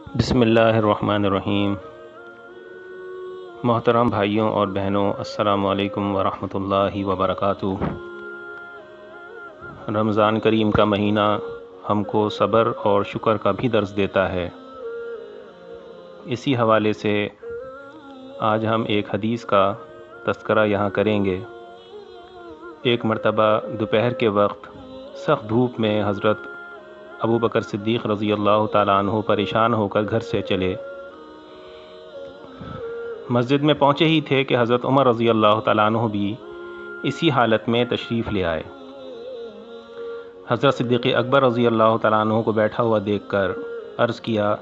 بسم اللہ الرحمن الرحیم۔ محترم بھائیوں اور بہنوں، السلام علیکم ورحمۃ اللہ وبرکاتہ۔ رمضان کریم کا مہینہ ہم کو صبر اور شکر کا بھی درس دیتا ہے۔ اسی حوالے سے آج ہم ایک حدیث کا تذکرہ یہاں کریں گے۔ ایک مرتبہ دوپہر کے وقت سخت دھوپ میں حضرت ابو بکر صدیق رضی اللہ تعالیٰ عنہ پریشان ہو کر گھر سے چلے۔ مسجد میں پہنچے ہی تھے کہ حضرت عمر رضی اللہ تعالیٰ عنہ بھی اسی حالت میں تشریف لے آئے۔ حضرت صدیق اکبر رضی اللہ تعالیٰ عنہ کو بیٹھا ہوا دیکھ کر عرض کیا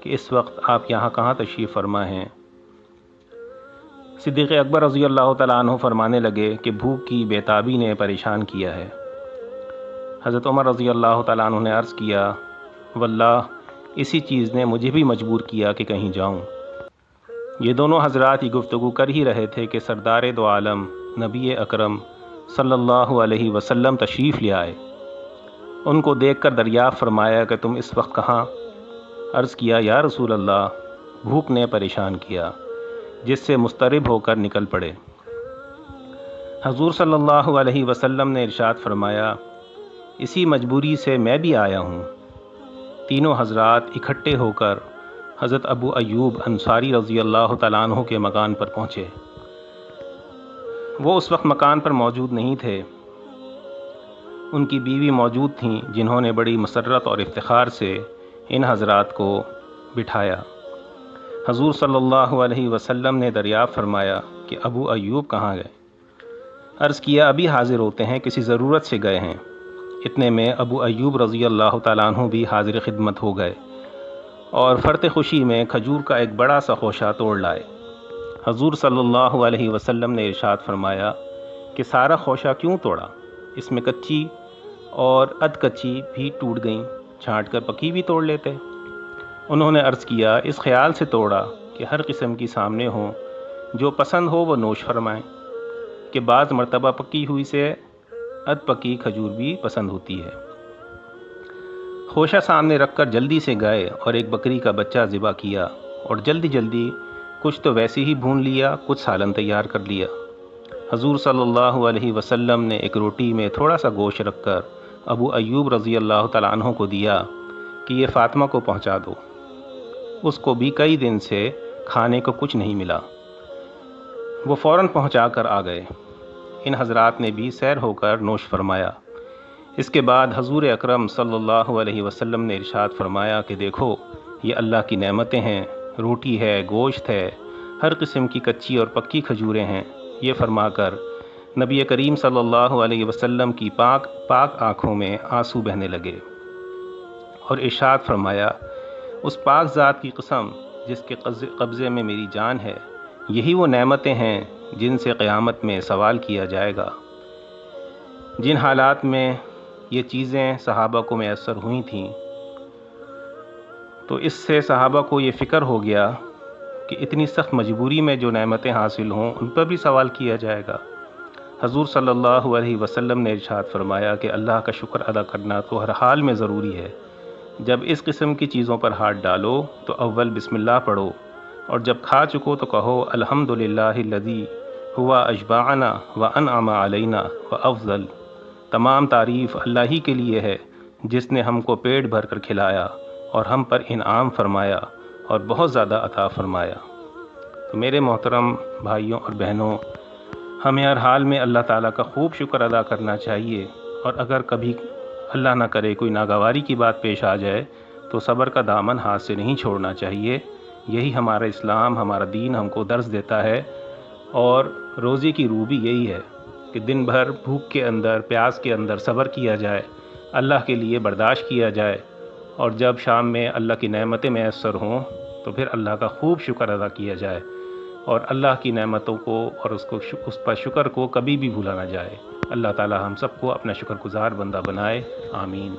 کہ اس وقت آپ یہاں کہاں تشریف فرما ہیں؟ صدیق اکبر رضی اللہ تعالیٰ عنہ فرمانے لگے کہ بھوک کی بے تابی نے پریشان کیا ہے۔ حضرت عمر رضی اللہ تعالیٰ عنہ نے عرض کیا، واللہ اسی چیز نے مجھے بھی مجبور کیا کہ کہیں جاؤں۔ یہ دونوں حضرات یہ گفتگو کر ہی رہے تھے کہ سردار دو عالم نبی اکرم صلی اللہ علیہ وسلم تشریف لے آئے۔ ان کو دیکھ کر دریافت فرمایا کہ تم اس وقت کہاں؟ عرض کیا، یا رسول اللہ، بھوک نے پریشان کیا، جس سے مضطرب ہو کر نکل پڑے۔ حضور صلی اللہ علیہ وسلم نے ارشاد فرمایا، اسی مجبوری سے میں بھی آیا ہوں۔ تینوں حضرات اکٹھے ہو کر حضرت ابو ایوب انصاری رضی اللہ تعالیٰ عنہ کے مکان پر پہنچے۔ وہ اس وقت مکان پر موجود نہیں تھے، ان کی بیوی موجود تھیں، جنہوں نے بڑی مسرت اور افتخار سے ان حضرات کو بٹھایا۔ حضور صلی اللہ علیہ وسلم نے دریافت فرمایا کہ ابو ایوب کہاں گئے؟ عرض کیا، ابھی حاضر ہوتے ہیں، کسی ضرورت سے گئے ہیں۔ اتنے میں ابو ایوب رضی اللہ تعالیٰ عنہ بھی حاضر خدمت ہو گئے اور فرط خوشی میں کھجور کا ایک بڑا سا خوشہ توڑ لائے۔ حضور صلی اللہ علیہ وسلم نے ارشاد فرمایا کہ سارا خوشہ کیوں توڑا؟ اس میں کچی اور ادھ کچی بھی ٹوٹ گئیں، چھانٹ کر پکی بھی توڑ لیتے۔ انہوں نے عرض کیا، اس خیال سے توڑا کہ ہر قسم کی سامنے ہوں، جو پسند ہو وہ نوش فرمائیں، کہ بعض مرتبہ پکی ہوئی سے ادھ پکی کھجور بھی پسند ہوتی ہے۔ خوشہ سامنے رکھ کر جلدی سے گئے اور ایک بکری کا بچہ ذبح کیا اور جلدی کچھ تو ویسے ہی بھون لیا، کچھ سالن تیار کر لیا۔ حضور صلی اللہ علیہ وسلم نے ایک روٹی میں تھوڑا سا گوشت رکھ کر ابو ایوب رضی اللہ تعالیٰ عنہ کو دیا کہ یہ فاطمہ کو پہنچا دو، اس کو بھی کئی دن سے کھانے کو کچھ نہیں ملا۔ وہ فوراً پہنچا کر آ گئے۔ ان حضرات نے بھی سیر ہو کر نوش فرمایا۔ اس کے بعد حضور اکرم صلی اللہ علیہ وسلم نے ارشاد فرمایا کہ دیکھو، یہ اللہ کی نعمتیں ہیں، روٹی ہے، گوشت ہے، ہر قسم کی کچی اور پکی کھجوریں ہیں۔ یہ فرما کر نبی کریم صلی اللہ علیہ وسلم کی پاک آنکھوں میں آنسو بہنے لگے اور ارشاد فرمایا، اس پاک ذات کی قسم جس کے قبضے میں میری جان ہے، یہی وہ نعمتیں ہیں جن سے قیامت میں سوال کیا جائے گا۔ جن حالات میں یہ چیزیں صحابہ کو میسر ہوئی تھیں، تو اس سے صحابہ کو یہ فکر ہو گیا کہ اتنی سخت مجبوری میں جو نعمتیں حاصل ہوں، ان پر بھی سوال کیا جائے گا۔ حضور صلی اللہ علیہ وسلم نے ارشاد فرمایا کہ اللہ کا شکر ادا کرنا تو ہر حال میں ضروری ہے۔ جب اس قسم کی چیزوں پر ہاتھ ڈالو تو اول بسم اللہ پڑھو، اور جب کھا چکو تو کہو الحمدللہ الذی ہوا اشبعنا وانعم علینا وافضل۔ تمام تعریف اللہ ہی کے لیے ہے، جس نے ہم کو پیٹ بھر کر کھلایا اور ہم پر انعام فرمایا اور بہت زیادہ عطا فرمایا۔ تو میرے محترم بھائیوں اور بہنوں، ہمیں ہر حال میں اللہ تعالیٰ کا خوب شکر ادا کرنا چاہیے، اور اگر کبھی اللہ نہ کرے کوئی ناگواری کی بات پیش آ جائے تو صبر کا دامن ہاتھ سے نہیں چھوڑنا چاہیے۔ یہی ہمارا اسلام، ہمارا دین ہم کو درس دیتا ہے، اور روزے کی روح بھی یہی ہے کہ دن بھر بھوک کے اندر، پیاس کے اندر صبر کیا جائے، اللہ کے لیے برداشت کیا جائے، اور جب شام میں اللہ کی نعمتیں میسر ہوں تو پھر اللہ کا خوب شکر ادا کیا جائے، اور اللہ کی نعمتوں کو اور اس پر شکر کو کبھی بھی بھولا نہ جائے۔ اللہ تعالی ہم سب کو اپنا شکر گزار بندہ بنائے، آمین۔